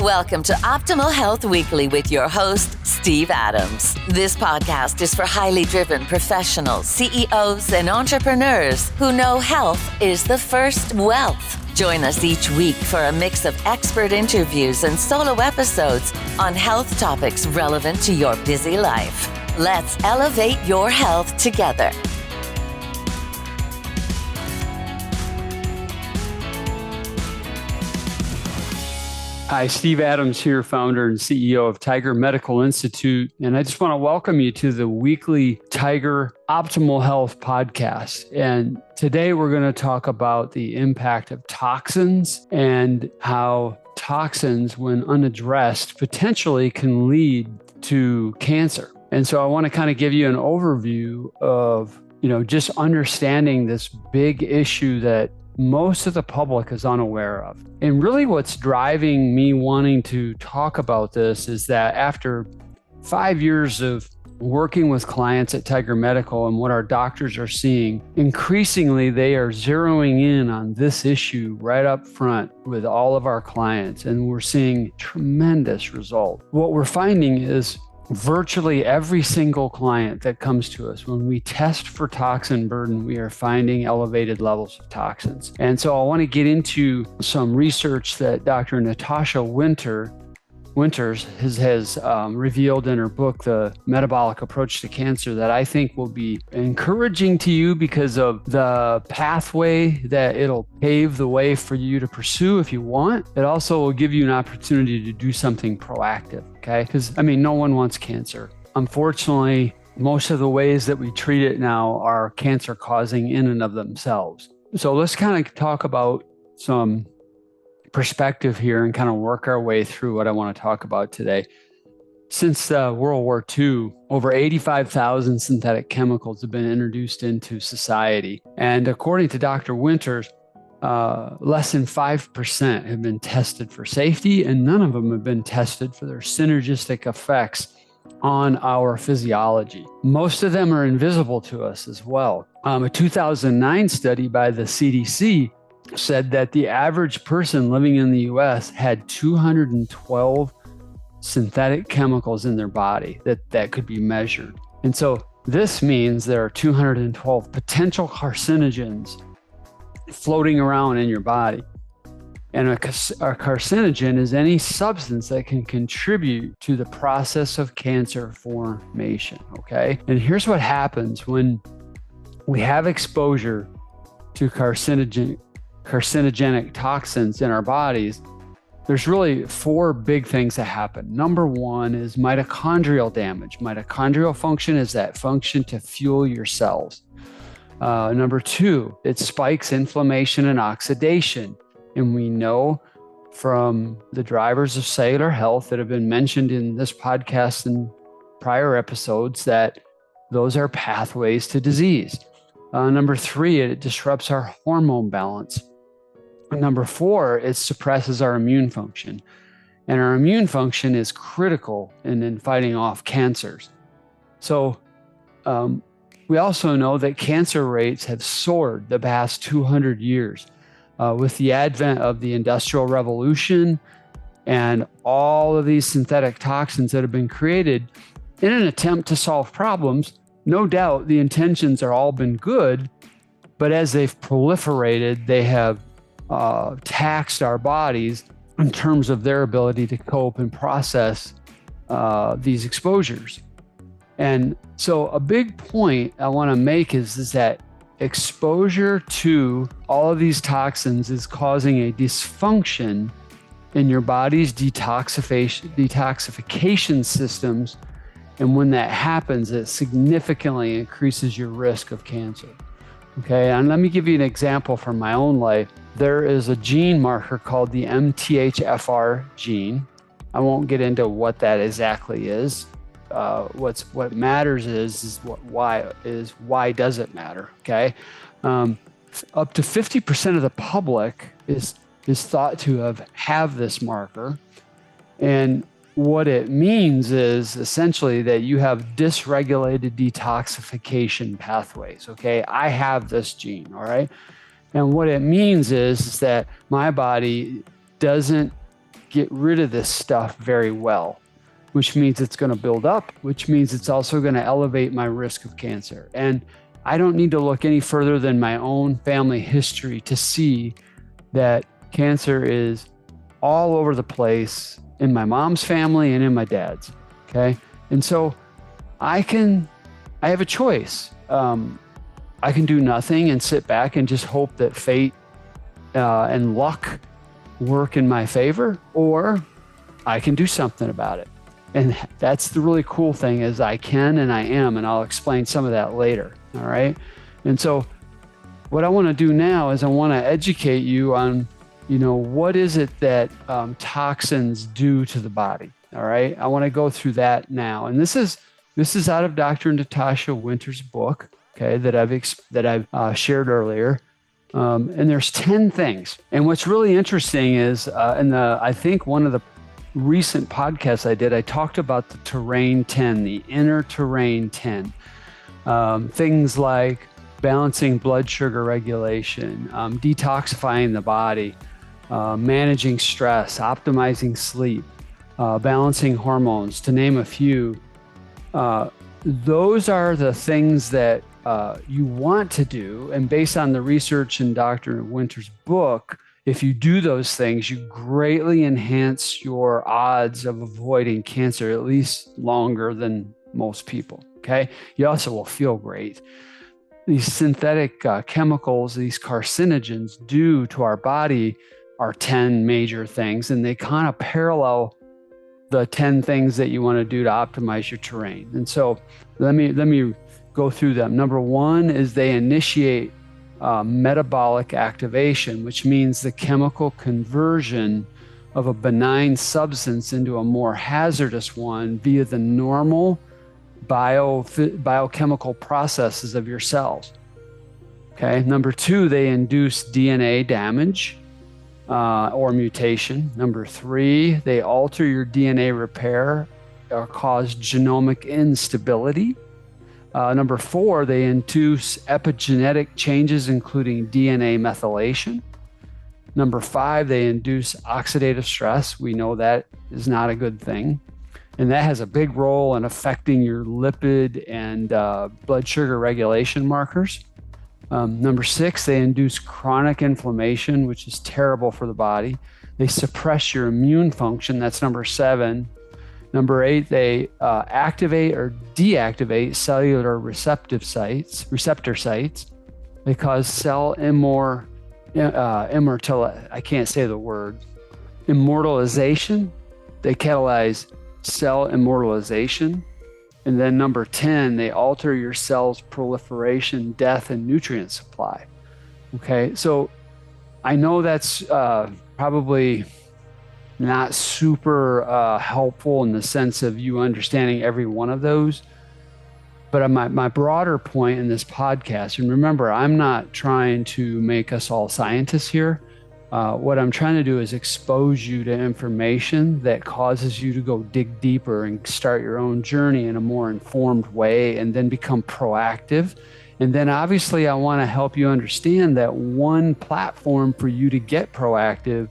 Welcome to Optimal Health Weekly with your host, Steve Adams. This podcast is for highly driven professionals, CEOs, and entrepreneurs who know health is the first wealth. Join us each week for a mix of expert interviews and solo episodes on health topics relevant to your busy life. Let's elevate your health together. Hi, Steve Adams here, founder and CEO of Tiger Medical Institute. And I just want to welcome you to the weekly Tiger Optimal Health podcast. And today we're going to talk about the impact of toxins and how toxins, when unaddressed, potentially can lead to cancer. And so I want to kind of give you an overview of, just understanding this big issue that most of the public is unaware of. And really what's driving me wanting to talk about this is that after 5 years of working with clients at Tiger Medical and what our doctors are seeing, increasingly they are zeroing in on this issue right up front with all of our clients. And we're seeing tremendous results. What we're finding is virtually every single client that comes to us, when we test for toxin burden, we are finding elevated levels of toxins. And so I want to get into some research that Dr. Natasha Winters has revealed in her book, The Metabolic Approach to Cancer, that I think will be encouraging to you because of the pathway that it'll pave the way for you to pursue if you want. It also will give you an opportunity to do something proactive, okay? Because, no one wants cancer. Unfortunately, most of the ways that we treat it now are cancer causing in and of themselves. So let's kind of talk about some perspective here and kind of work our way through what I want to talk about today. Since World War II, over 85,000 synthetic chemicals have been introduced into society. And according to Dr. Winters, less than 5% have been tested for safety, and none of them have been tested for their synergistic effects on our physiology. Most of them are invisible to us as well. A 2009 study by the CDC said that the average person living in the US had 212 synthetic chemicals in their body that could be measured. And so this means there are 212 potential carcinogens floating around in your body. And a carcinogen is any substance that can contribute to the process of cancer formation, okay? And here's what happens when we have exposure to carcinogenic toxins in our bodies. There's really four big things that happen. Number one is mitochondrial damage. Mitochondrial function is that function to fuel your cells. Number two, it spikes inflammation and oxidation. And we know from the drivers of cellular health that have been mentioned in this podcast and prior episodes that those are pathways to disease. Number three, it disrupts our hormone balance. Number four, it suppresses our immune function. And our immune function is critical in fighting off cancers. So we also know that cancer rates have soared the past 200 years with the advent of the Industrial Revolution and all of these synthetic toxins that have been created in an attempt to solve problems. No doubt the intentions are all been good, but as they've proliferated, they have taxed our bodies in terms of their ability to cope and process these exposures. And so a big point I want to make is that exposure to all of these toxins is causing a dysfunction in your body's detoxification systems. And when that happens, it significantly increases your risk of cancer. Okay, and let me give you an example from my own life. There is a gene marker called the MTHFR gene. I won't get into what that exactly is. What matters is why does it matter? Okay, up to 50% of the public is thought to have this marker, and what it means is essentially that you have dysregulated detoxification pathways. Okay, I have this gene. All right, and what it means is that my body doesn't get rid of this stuff very well, which means it's going to build up, which means it's also going to elevate my risk of cancer. And I don't need to look any further than my own family history to see that cancer is all over the place in my mom's family and in my dad's. Okay. And so I have a choice. I can do nothing and sit back and just hope that fate and luck work in my favor, or I can do something about it. And that's the really cool thing, is I can and I am, and I'll explain some of that later. All right. And so what I want to do now is I want to educate you on, what is it that toxins do to the body? All right. I want to go through that now. And this is out of Dr. Natasha Winter's book, okay, that I've shared earlier. And there's 10 things. And what's really interesting is, I think one of the recent podcasts I did, I talked about the terrain 10, the inner terrain 10. Things like balancing blood sugar regulation, detoxifying the body, managing stress, optimizing sleep, balancing hormones, to name a few. Those are the things that you want to do. And based on the research in Dr. Winter's book, if you do those things, you greatly enhance your odds of avoiding cancer, at least longer than most people. Okay. You also will feel great. These synthetic chemicals, these carcinogens, do to our body are 10 major things, and they kind of parallel the 10 things that you want to do to optimize your terrain. And so let me go through them. Number one is they initiate metabolic activation, which means the chemical conversion of a benign substance into a more hazardous one via the normal biochemical processes of your cells. Okay. Number two, they induce DNA damage or mutation. Number three, they alter your DNA repair or cause genomic instability. Number four, they induce epigenetic changes, including DNA methylation. Number five, they induce oxidative stress. We know that is not a good thing. And that has a big role in affecting your lipid and blood sugar regulation markers. Number six, they induce chronic inflammation, which is terrible for the body. They suppress your immune function. That's number seven. Number eight, they activate or deactivate cellular receptor sites. They cause cell immortalization. They catalyze cell immortalization. And then number 10, they alter your cell's proliferation, death, and nutrient supply. Okay, so I know that's probably not super helpful in the sense of you understanding every one of those. But my broader point in this podcast, and remember, I'm not trying to make us all scientists here. What I'm trying to do is expose you to information that causes you to go dig deeper and start your own journey in a more informed way, and then become proactive. And then obviously I want to help you understand that one platform for you to get proactive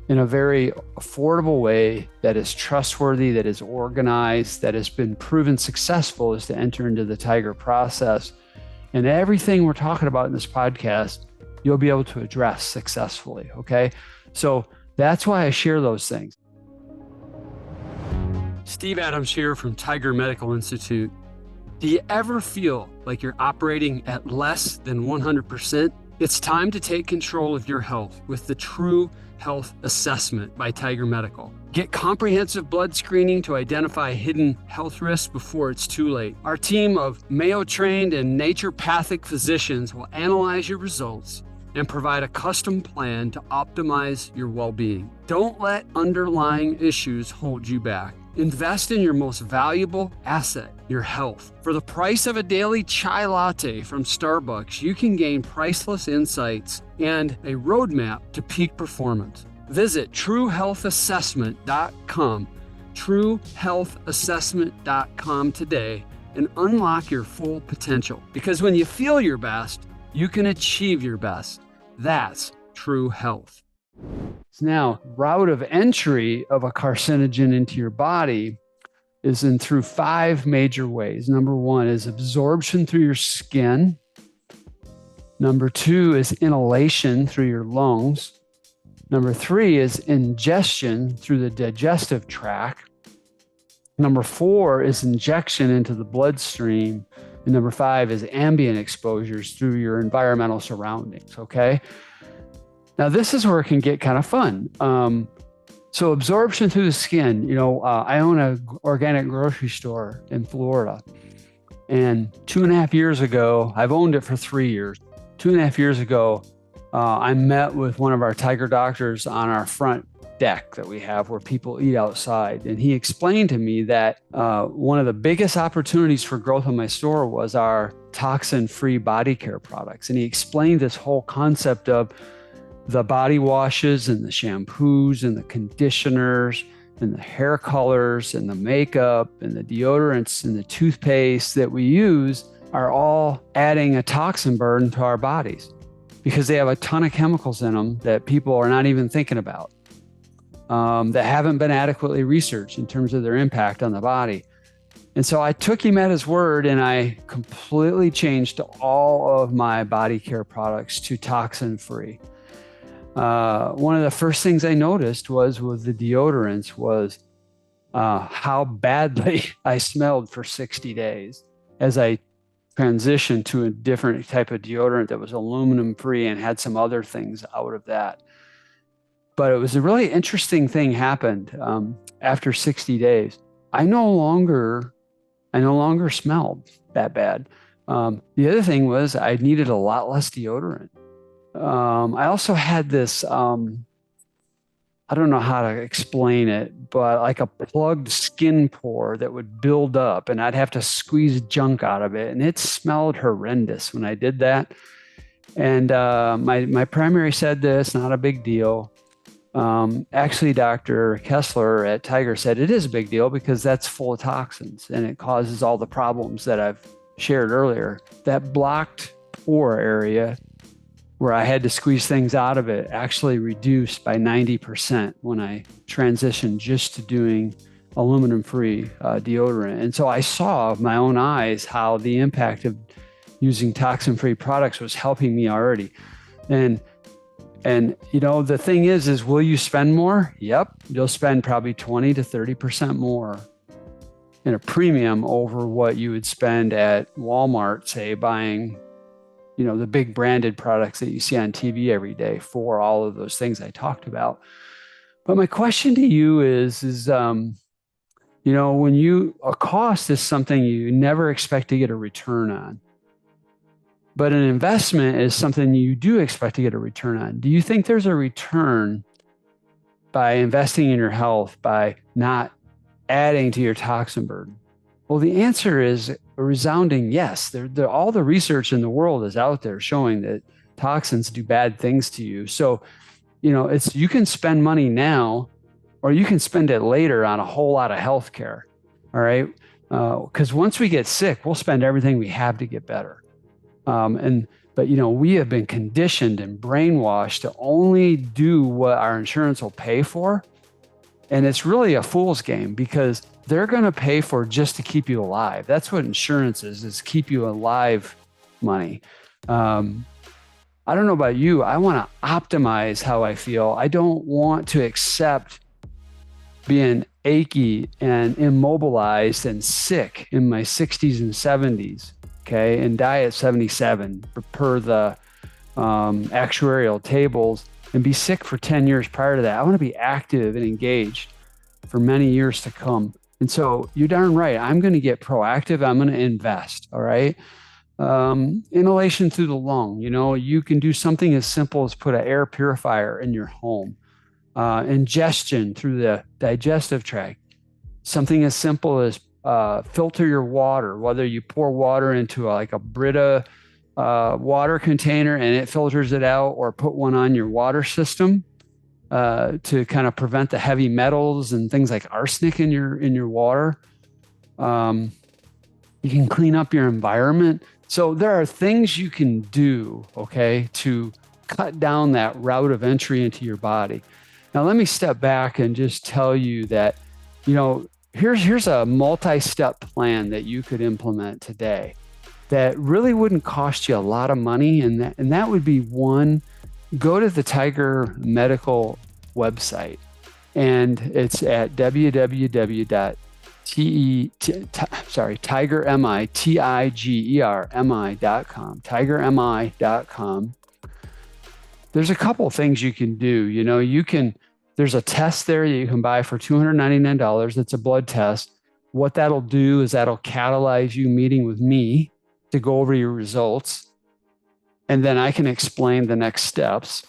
in a very affordable way that is trustworthy, that is organized, that has been proven successful, is to enter into the Tiger process. And everything we're talking about in this podcast, you'll be able to address successfully. Okay. So that's why I share those things. Steve Adams here from Tiger Medical Institute. Do you ever feel like you're operating at less than 100%? It's time to take control of your health with the True Health Assessment by Tiger Medical. Get comprehensive blood screening to identify hidden health risks before it's too late. Our team of Mayo-trained and naturopathic physicians will analyze your results and provide a custom plan to optimize your well-being. Don't let underlying issues hold you back. Invest in your most valuable asset, your health. For the price of a daily chai latte from Starbucks, you can gain priceless insights and a roadmap to peak performance. Visit truehealthassessment.com, truehealthassessment.com today, and unlock your full potential. Because when you feel your best, you can achieve your best. That's true health. Now, route of entry of a carcinogen into your body is in through 5 major ways. Number 1 is absorption through your skin. Number 2 is inhalation through your lungs. Number 3 is ingestion through the digestive tract. Number 4 is injection into the bloodstream. And number 5 is ambient exposures through your environmental surroundings, okay? Now, this is where it can get kind of fun. So absorption through the skin, I own an organic grocery store in Florida. And 2.5 years ago, I've owned it for 3 years. 2.5 years ago, I met with one of our Tiger doctors on our front deck that we have where people eat outside. And he explained to me that one of the biggest opportunities for growth in my store was our toxin-free body care products. And he explained this whole concept of the body washes and the shampoos and the conditioners and the hair colors and the makeup and the deodorants and the toothpaste that we use are all adding a toxin burden to our bodies because they have a ton of chemicals in them that people are not even thinking about, that haven't been adequately researched in terms of their impact on the body. And so I took him at his word and I completely changed all of my body care products to toxin-free. One of the first things I noticed was with the deodorants was how badly I smelled for 60 days as I transitioned to a different type of deodorant that was aluminum free and had some other things out of that. But it was a really interesting thing happened after 60 days. I no longer smelled that bad. The other thing was I needed a lot less deodorant. I also had this, I don't know how to explain it, but like a plugged skin pore that would build up and I'd have to squeeze junk out of it. And it smelled horrendous when I did that. And my primary said this, not a big deal. Actually, Dr. Kessler at Tiger said it is a big deal because that's full of toxins and it causes all the problems that I've shared earlier. That blocked pore area where I had to squeeze things out of it actually reduced by 90% when I transitioned just to doing aluminum-free deodorant. And so I saw with my own eyes how the impact of using toxin-free products was helping me already. And the thing is will you spend more? Yep. You'll spend probably 20 to 30% more in a premium over what you would spend at Walmart, say, buying the big branded products that you see on TV every day for all of those things I talked about. But my question to you is a cost is something you never expect to get a return on. But an investment is something you do expect to get a return on. Do you think there's a return by investing in your health, by not adding to your toxin burden? Well, the answer is a resounding yes. All the research in the world is out there showing that toxins do bad things to you. So, you can spend money now, or you can spend it later on a whole lot of healthcare. All right, because once we get sick, we'll spend everything we have to get better. But we have been conditioned and brainwashed to only do what our insurance will pay for, and it's really a fool's game because they're going to pay for just to keep you alive. That's what insurance is keep you alive money. I don't know about you. I want to optimize how I feel. I don't want to accept being achy and immobilized and sick in my 60s and 70s, okay, and die at 77 per the actuarial tables and be sick for 10 years prior to that. I want to be active and engaged for many years to come. And so you're darn right. I'm going to get proactive. I'm going to invest. All right. Inhalation through the lung. You can do something as simple as put an air purifier in your home. Ingestion through the digestive tract. Something as simple as filter your water, whether you pour water into a Brita water container and it filters it out, or put one on your water system. To kind of prevent the heavy metals and things like arsenic in your water. You can clean up your environment. So there are things you can do, okay, to cut down that route of entry into your body. Now, let me step back and just tell you that, here's a multi-step plan that you could implement today that really wouldn't cost you a lot of money. And that would be one, go to the Tiger Medical website, and it's at www.tigermi.com, tigermi.com. There's a couple of things you can do. There's a test there that you can buy for $299. It's a blood test. What that'll do is that'll catalyze you meeting with me to go over your results. And then I can explain the next steps.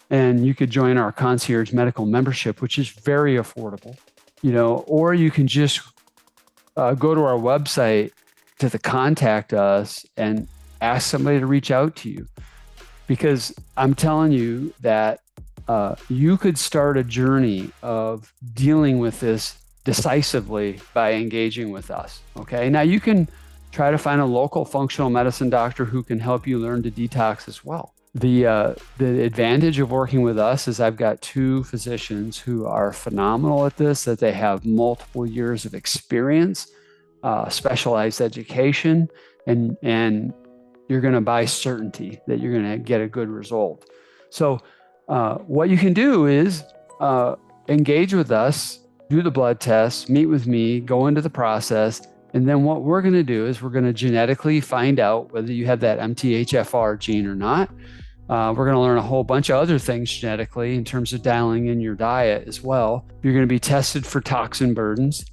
And you could join our concierge medical membership, which is very affordable, or you can just go to our website to the contact us and ask somebody to reach out to you. Because I'm telling you that you could start a journey of dealing with this decisively by engaging with us. Okay. Now you can try to find a local functional medicine doctor who can help you learn to detox as well. The advantage of working with us is I've got two physicians who are phenomenal at this, that they have multiple years of experience, specialized education, and you're going to buy certainty that you're going to get a good result. So what you can do is engage with us, do the blood test, meet with me, go into the process. And then what we're going to do is we're going to genetically find out whether you have that MTHFR gene or not. We're going to learn a whole bunch of other things genetically in terms of dialing in your diet as well. You're going to be tested for toxin burdens.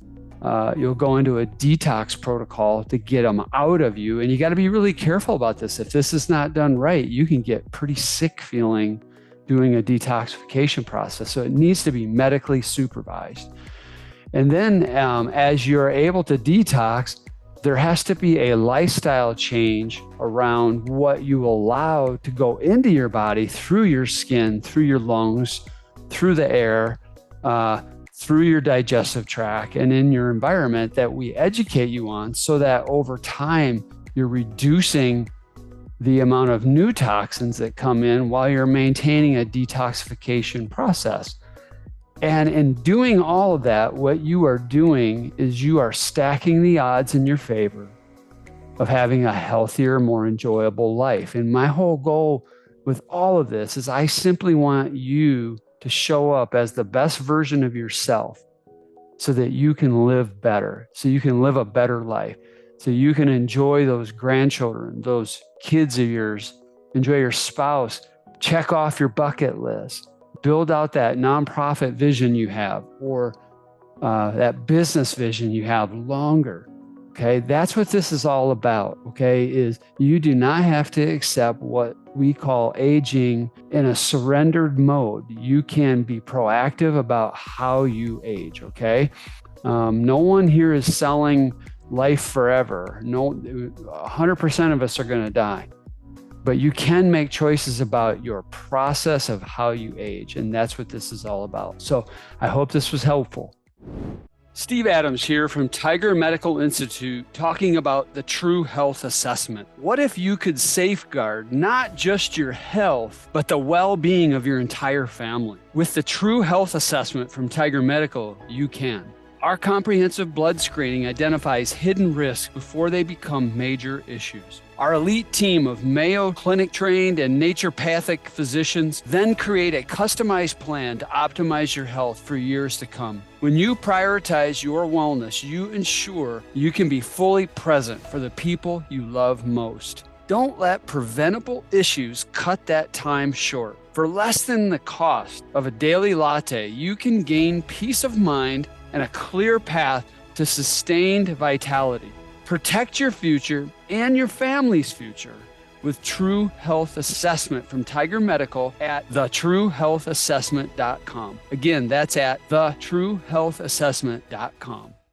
You'll go into a detox protocol to get them out of you. And you got to be really careful about this. If this is not done right, you can get pretty sick feeling doing a detoxification process. So it needs to be medically supervised. And then as you're able to detox, there has to be a lifestyle change around what you allow to go into your body through your skin, through your lungs, through the air, through your digestive tract, and in your environment that we educate you on, so that over time you're reducing the amount of new toxins that come in while you're maintaining a detoxification process. And in doing all of that, what you are doing is you are stacking the odds in your favor of having a healthier, more enjoyable life. And my whole goal with all of this is I simply want you to show up as the best version of yourself so that you can live better, so you can live a better life, so you can enjoy those grandchildren, those kids of yours, enjoy your spouse, check off your bucket list. Build out that nonprofit vision you have, or that business vision you have longer. Okay, that's what this is all about. Okay, is you do not have to accept what we call aging in a surrendered mode. You can be proactive about how you age. Okay, no one here is selling life forever. No, 100% of us are going to die. But you can make choices about your process of how you age. And that's what this is all about. So I hope this was helpful. Steve Adams here from Tiger Medical Institute, talking about the True Health Assessment. What if you could safeguard not just your health, but the well-being of your entire family? With the True Health Assessment from Tiger Medical, you can. Our comprehensive blood screening identifies hidden risks before they become major issues. Our elite team of Mayo Clinic trained and naturopathic physicians then create a customized plan to optimize your health for years to come. When you prioritize your wellness, you ensure you can be fully present for the people you love most. Don't let preventable issues cut that time short. For less than the cost of a daily latte, you can gain peace of mind and a clear path to sustained vitality. Protect your future and your family's future with True Health Assessment from Tiger Medical at thetruehealthassessment.com. Again, that's at thetruehealthassessment.com.